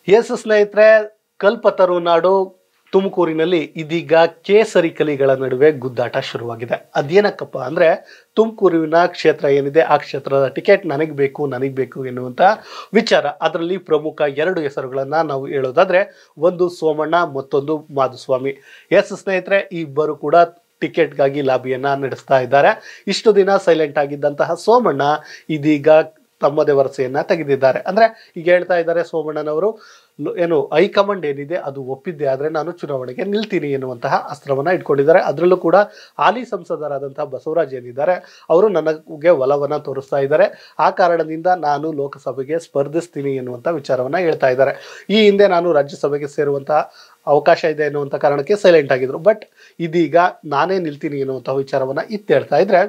S ಸ್ನೇಹಿತರೆ, ಕಲ್ಪತರು ನಾಡು ತುಮಕೂರಿನಲ್ಲಿ ಇದೀಗ ಕೇಸರಿ ಕಲಿಗಳ ನಡುವೆ ಗುದ್ದಾಟ ಶುರುವಾಗಿದೆ. ಅದೇನಕ್ಕಪ್ಪ ಅಂದ್ರೆ ತುಮಕೂರಿನ ಕ್ಷೇತ್ರ ಏನಿದೆ ಆ ಕ್ಷೇತ್ರದ ಟಿಕೆಟ್ ನನಗೆ ಬೇಕು ಎನ್ನುವಂತ ವಿಚಾರ. ಅದರಲ್ಲಿ ಪ್ರಮುಖ ಎರಡು ಹೆಸರುಗಳನ್ನ ನಾವು ಹೇಳೋದಾದ್ರೆ, ಒಂದು ಸೋಮಣ್ಣ, ಮತ್ತೊಂದು ಮಾಧುಸ್ವಾಮಿ. ಎಸ್ ಸ್ನೇಹಿತರೆ, ಈ ಇಬ್ಬರು ಕೂಡ ಟಿಕೆಟ್ಗಾಗಿ ಲಾಬಿಯನ್ನ ನಡೆಸ್ತಾ ಇದ್ದಾರೆ. ಇಷ್ಟು ದಿನ ಸೈಲೆಂಟ್ ಆಗಿದ್ದಂತಹ ಸೋಮಣ್ಣ ಇದೀಗ ತಮ್ಮದೇ ವರಸೆಯನ್ನ ತೆಗೆದಿದ್ದಾರೆ. ಅಂದ್ರೆ ಈಗ ಹೇಳ್ತಾ ಇದ್ದಾರೆ ಸೋಮಣ್ಣನವರು, ಏನು ಹೈಕಮಾಂಡ್ ಏನಿದೆ ಅದು ಒಪ್ಪಿದ್ದೆ ಆದ್ರೆ ನಾನು ಚುನಾವಣೆಗೆ ನಿಲ್ತೀನಿ ಎನ್ನುವಂತಹ ಅಸ್ತ್ರವನ್ನ ಇಟ್ಕೊಂಡಿದ್ದಾರೆ. ಅದರಲ್ಲೂ ಕೂಡ ಹಾಲಿ ಸಂಸದರಾದಂತಹ ಬಸವರಾಜ್ ಏನಿದ್ದಾರೆ ಅವರು ನನಗೆ ಒಲವನ್ನ ತೋರಿಸ್ತಾ ಇದ್ದಾರೆ. ಆ ಕಾರಣದಿಂದ ನಾನು ಲೋಕಸಭೆಗೆ ಸ್ಪರ್ಧಿಸ್ತೀನಿ ಎನ್ನುವಂತ ವಿಚಾರವನ್ನ ಹೇಳ್ತಾ ಇದ್ದಾರೆ. ಈ ಹಿಂದೆ ನಾನು ರಾಜ್ಯಸಭೆಗೆ ಸೇರುವಂತಹ ಅವಕಾಶ ಇದೆ ಎನ್ನುವಂತ ಕಾರಣಕ್ಕೆ ಸೈಲೆಂಟ್ ಆಗಿದ್ರು. ಬಟ್ ಇದೀಗ ನಾನೇ ನಿಲ್ತೀನಿ ಎನ್ನುವಂತಹ ವಿಚಾರವನ್ನ ಹೇಳ್ತಾ ಇದ್ರೆ,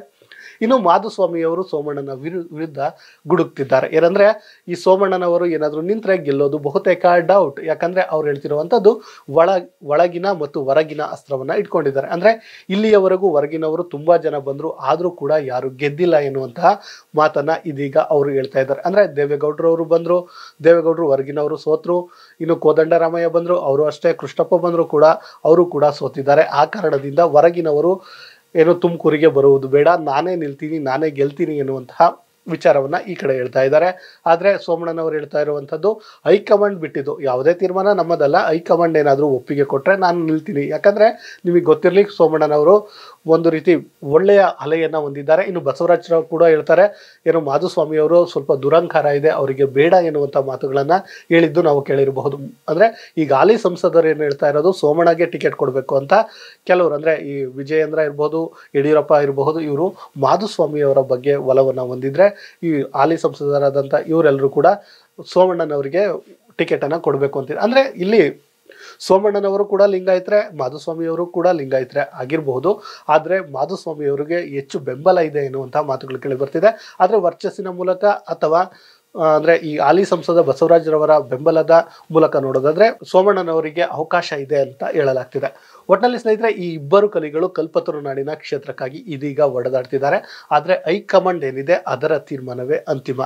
ಇನ್ನು ಮಾಧುಸ್ವಾಮಿಯವರು ಸೋಮಣ್ಣನ ವಿರುದ್ಧ ಗುಡುಕ್ತಿದ್ದಾರೆ. ಏನಂದ್ರೆ ಈ ಸೋಮಣ್ಣನವರು ಏನಾದ್ರು ನಿಂತ್ರೆ ಗೆಲ್ಲೋದು ಬಹುತೇಕ ಡೌಟ್. ಯಾಕಂದ್ರೆ ಅವ್ರು ಹೇಳ್ತಿರುವಂತದ್ದು ಒಳಗಿನ ಮತ್ತು ಹೊರಗಿನ ಅಸ್ತ್ರವನ್ನ ಇಟ್ಕೊಂಡಿದ್ದಾರೆ. ಅಂದ್ರೆ ಇಲ್ಲಿಯವರೆಗೂ ಹೊರಗಿನವರು ತುಂಬಾ ಜನ ಬಂದ್ರು, ಆದ್ರೂ ಕೂಡ ಯಾರು ಗೆದ್ದಿಲ್ಲ ಎನ್ನುವಂತಹ ಮಾತನ್ನ ಇದೀಗ ಅವರು ಹೇಳ್ತಾ ಇದ್ದಾರೆ. ಅಂದ್ರೆ ದೇವೇಗೌಡರವರು ಬಂದ್ರು, ದೇವೇಗೌಡರು ಹೊರಗಿನವರು ಸೋತ್ರು. ಇನ್ನು ಕೋದಂಡರಾಮಯ್ಯ ಬಂದ್ರು, ಅವರು ಅಷ್ಟೇ. ಕೃಷ್ಣಪ್ಪ ಬಂದ್ರು ಕೂಡ, ಅವರು ಕೂಡ ಸೋತಿದ್ದಾರೆ. ಆ ಕಾರಣದಿಂದ ಹೊರಗಿನವರು ಏನು ತುಮಕೂರಿಗೆ ಬರುವುದು ಬೇಡ, ನಾನೇ ನಿಲ್ತೀನಿ, ನಾನೇ ಗೆಲ್ತೀನಿ ಎನ್ನುವಂತಹ ವಿಚಾರವನ್ನ ಈ ಕಡೆ ಹೇಳ್ತಾ ಇದ್ದಾರೆ. ಆದ್ರೆ ಸೋಮಣ್ಣನವರು ಹೇಳ್ತಾ ಇರುವಂತದ್ದು, ಹೈಕಮಾಂಡ್ ಬಿಟ್ಟಿದ್ದು ಯಾವುದೇ ತೀರ್ಮಾನ ನಮ್ಮದಲ್ಲ, ಹೈಕಮಾಂಡ್ ಏನಾದ್ರೂ ಒಪ್ಪಿಗೆ ಕೊಟ್ರೆ ನಾನು ನಿಲ್ತೀನಿ. ಯಾಕಂದ್ರೆ ನಿಮಗೆ ಗೊತ್ತಿರ್ಲಿ, ಸೋಮಣ್ಣನವರು ಒಂದು ರೀತಿ ಒಳ್ಳೆಯ ಅಲೆಯನ್ನ ಹೊಂದಿದ್ದಾರೆ. ಇನ್ನು ಬಸವರಾಜರಾವ್ ಕೂಡ ಹೇಳ್ತಾರೆ, ಏನು ಮಾಧುಸ್ವಾಮಿ ಅವರು ಸ್ವಲ್ಪ ದುರಂಕಾರ ಇದೆ, ಅವರಿಗೆ ಬೇಡ ಎನ್ನುವಂತ ಮಾತುಗಳನ್ನ ಹೇಳಿದ್ದು ನಾವು ಕೇಳಿರಬಹುದು. ಅಂದ್ರೆ ಈಗ ಹಾಲಿ ಸಂಸದರು ಏನು ಹೇಳ್ತಾ ಇರೋದು, ಸೋಮಣ್ಣಗೆ ಟಿಕೆಟ್ ಕೊಡಬೇಕು ಅಂತ ಕೆಲವರು, ಅಂದ್ರೆ ಈ ವಿಜಯೇಂದ್ರ ಇರಬಹುದು, ಯಡಿಯೂರಪ್ಪ ಇರಬಹುದು, ಇವರು ಮಾಧುಸ್ವಾಮಿ ಅವರ ಬಗ್ಗೆ ಒಲವನ್ನ ಹೊಂದಿದ್ರೆ ಈ ಹಾಲಿ ಸಂಸದರಾದಂಥ ಇವರೆಲ್ಲರೂ ಕೂಡ ಸೋಮಣ್ಣನವರಿಗೆ ಟಿಕೆಟ್ ಅನ್ನ ಕೊಡಬೇಕು ಅಂತಿದೆ. ಅಂದ್ರೆ ಇಲ್ಲಿ ಸೋಮಣ್ಣನವರು ಕೂಡ ಲಿಂಗಾಯತರೆ, ಮಾಧುಸ್ವಾಮಿ ಅವರು ಕೂಡ ಲಿಂಗಾಯತರೆ ಆಗಿರಬಹುದು. ಆದ್ರೆ ಮಾಧುಸ್ವಾಮಿ ಅವರಿಗೆ ಹೆಚ್ಚು ಬೆಂಬಲ ಇದೆ ಎನ್ನುವಂತಹ ಮಾತುಗಳು ಕೇಳಿ ಬರ್ತಿದೆ. ಆದ್ರೆ ವರ್ಚಸ್ಸಿನ ಮೂಲಕ ಅಥವಾ ಅಂದ್ರೆ ಈ ಹಾಲಿ ಸಂಸದ ಬಸವರಾಜರವರ ಬೆಂಬಲದ ಮೂಲಕ ನೋಡೋದಾದ್ರೆ ಸೋಮಣ್ಣನವರಿಗೆ ಅವಕಾಶ ಇದೆ ಅಂತ ಹೇಳಲಾಗ್ತಿದೆ. ಒಟ್ಟಿನಲ್ಲಿ ಸ್ನೇಹಿತರೆ, ಈ ಇಬ್ಬರು ಕಲಿಗಳು ಕಲ್ಪತರು ನಾಡಿನ ಕ್ಷೇತ್ರಕ್ಕಾಗಿ ಇದೀಗ ಒಡೆದಾಡ್ತಿದ್ದಾರೆ. ಆದ್ರೆ ಹೈಕಮಾಂಡ್ ಏನಿದೆ ಅದರ ತೀರ್ಮಾನವೇ ಅಂತಿಮ.